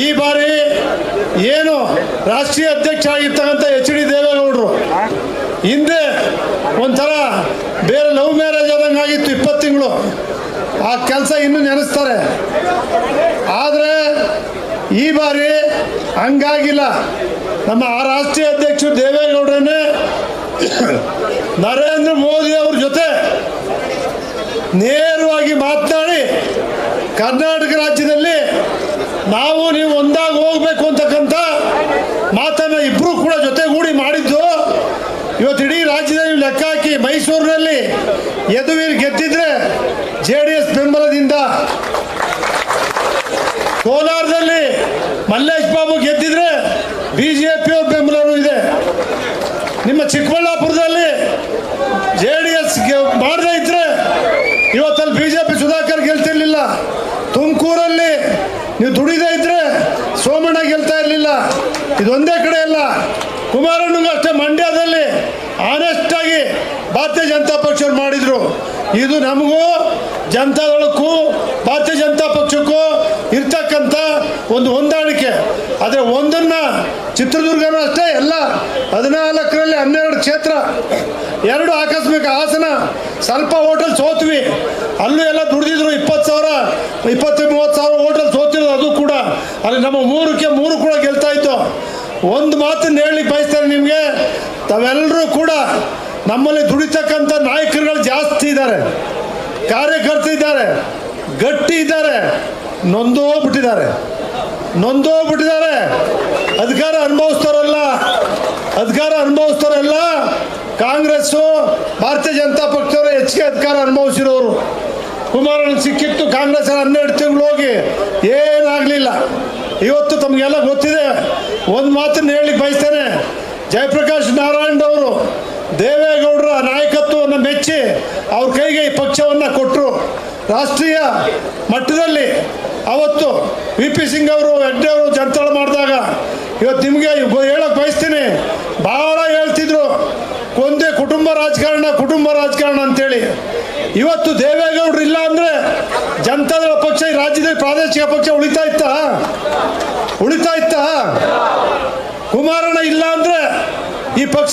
ಈ ಬಾರಿ ಏನು ರಾಷ್ಟ್ರೀಯ ಅಧ್ಯಕ್ಷ ಆಗಿರ್ತಕ್ಕಂಥ HD ದೇವೇಗೌಡರು ಹಿಂದೆ ಒಂಥರ ಬೇರೆ ಲವ್ ಮ್ಯಾರೇಜ್ ಆದಂಗೆ ಆಗಿತ್ತು, 20 ತಿಂಗಳು ಆ ಕೆಲಸ ಇನ್ನೂ ನೆನೆಸ್ತಾರೆ. ಆದರೆ ಈ ಬಾರಿ ಹಂಗಾಗಿಲ್ಲ. ನಮ್ಮ ರಾಷ್ಟ್ರೀಯ ಅಧ್ಯಕ್ಷರು ದೇವೇಗೌಡರನ್ನೇ ನರೇಂದ್ರ ಮೋದಿ ಅವ್ರ ಜೊತೆ ನೇರವಾಗಿ ಮಾತನಾಡಿ ಕರ್ನಾಟಕ ರಾಜ್ಯದಲ್ಲಿ ನಾವು ನೀವು ಒಂದಾಗಿ ಹೋಗ್ಬೇಕು ಅಂತಕ್ಕಂಥ ಮಾತನ್ನು ಇಬ್ಬರು ಕೂಡ ಜೊತೆಗೂಡಿ ಮಾಡಿದ್ದು. ಇವತ್ತು ಇಡೀ ರಾಜ್ಯದಲ್ಲಿ ಲೆಕ್ಕ ಹಾಕಿ ಮೈಸೂರಿನಲ್ಲಿ ಯದುವೀರ್ ಗೆದ್ದಿದ್ರೆ JDS ಬೆಂಬಲದಿಂದ, ಕೋಲಾರದಲ್ಲಿ ಮಲ್ಲೇಶ್ ಬಾಬು ಗೆದ್ದಿದ್ರೆ BJP ಅವ್ರ ಬೆಂಬಲನೂ ಇದೆ. ನಿಮ್ಮ ಚಿಕ್ಕಬಳ್ಳಾಪುರದಲ್ಲಿ JDS ಮಾಡದೇ ಇದ್ರೆ ಇವತ್ತಲ್ಲಿ BJP ಸುಧಾಕರ್ ಗೆಲ್ತಿರ್ಲಿಲ್ಲ. ತುಮಕೂರಲ್ಲಿ ನೀವು ದುಡಿದೇ ಇದ್ರೆ ಸೋಮಣ್ಣ ಗೆಲ್ತಾ ಇರಲಿಲ್ಲ. ಇದೊಂದೇ ಕಡೆ ಅಲ್ಲ, ಕುಮಾರಣ್ಣಗೂ ಅಷ್ಟೇ ಮಂಡ್ಯದಲ್ಲಿ ಆನೆಸ್ಟಾಗಿ ಭಾರತೀಯ ಜನತಾ ಪಕ್ಷರು ಮಾಡಿದರು. ಇದು ನಮಗೂ ಜನತಾದಳಕ್ಕೂ ಭಾರತೀಯ ಜನತಾ ಪಕ್ಷಕ್ಕೂ ಇರ್ತಕ್ಕಂಥ ಒಂದು ಹೊಂದಾಣಿಕೆ. ಆದರೆ ಒಂದನ್ನು ಚಿತ್ರದುರ್ಗನೂ ಅಷ್ಟೇ ಎಲ್ಲ 14ರಲ್ಲಿ 12 ಕ್ಷೇತ್ರ, 2 ಆಕಸ್ಮಿಕ ಹಾಸನ, ಸ್ವಲ್ಪ ಹೋಟೆಲ್ ಸೋತ್ವಿ, ಅಲ್ಲೂ ಎಲ್ಲ ದುಡಿದಿದ್ರು 20,000 20-30,000 ಹೋಟೆಲ್ ಸೋತಿರೋದು. ಅದು ಕೂಡ ಅಲ್ಲಿ ನಮ್ಮ 3ಕ್ಕೆ 3 ಕೂಡ ಗೆಲ್ತಾ ಇತ್ತು. ಒಂದು ಮಾತನ್ನು ಹೇಳಲಿಕ್ಕೆ ಬಯಸ್ತಾರೆ ನಿಮಗೆ, ತಾವೆಲ್ಲರೂ ಕೂಡ ನಮ್ಮಲ್ಲಿ ದುಡಿತಕ್ಕಂಥ ನಾಯಕರುಗಳು ಜಾಸ್ತಿ ಇದ್ದಾರೆ, ಕಾರ್ಯಕರ್ತರು ಇದ್ದಾರೆ, ಗಟ್ಟಿ ಇದ್ದಾರೆ, ನೊಂದೋಗ್ಬಿಟ್ಟಿದ್ದಾರೆ. ಅಧಿಕಾರ ಅನುಭವಿಸ್ತಾರಲ್ಲ ಕಾಂಗ್ರೆಸ್ಸು ಭಾರತೀಯ ಜನತಾ ಪಕ್ಷದವರು ಹೆಚ್ಚಿಗೆ ಅಧಿಕಾರ ಅನುಭವಿಸಿರೋರು. ಕುಮಾರಣ್ಣ ಸಿಕ್ಕಿತ್ತು ಕಾಂಗ್ರೆಸ್ 12 ತಿಂಗಳು ಹೋಗಿ ಏನಾಗಲಿಲ್ಲ. ಇವತ್ತು ತಮಗೆಲ್ಲ ಗೊತ್ತಿದೆ. ಒಂದು ಮಾತನ್ನು ಹೇಳಲಿಕ್ಕೆ ಬಯಸ್ತೇನೆ, ಜಯಪ್ರಕಾಶ್ ನಾರಾಯಣ್ ಅವರು ದೇವೇಗೌಡರ ನಾಯಕತ್ವವನ್ನು ಮೆಚ್ಚಿ ಅವ್ರ ಕೈಗೆ ಈ ಪಕ್ಷವನ್ನು ಕೊಟ್ಟರು. ರಾಷ್ಟ್ರೀಯ ಮಟ್ಟದಲ್ಲಿ ಅವತ್ತು VP ಸಿಂಗ್ ಅವರು ಹೆಗ್ಡೆ ಅವರು ಜನತಾಳ ಮಾಡಿದಾಗ ಇವತ್ತು ನಿಮಗೆ ಹೇಳೋಕ್ಕೆ ಬಯಸ್ತೀನಿ, ಭಾಳ ಹೇಳ್ತಿದ್ರು ಕೊಂದೆ ಕುಟುಂಬ ರಾಜಕಾರಣ ಅಂತೇಳಿ. ಇವತ್ತು ದೇವೇಗೌಡರು ಇಲ್ಲ ಅಂದರೆ ಜನತಾದಳ ಪಕ್ಷ ಈ ರಾಜ್ಯದಲ್ಲಿ ಪ್ರಾದೇಶಿಕ ಪಕ್ಷ ಉಳಿತಾ ಇತ್ತಾ? ಕುಮಾರಣ್ಣ ಇಲ್ಲ ಅಂದರೆ ಈ ಪಕ್ಷ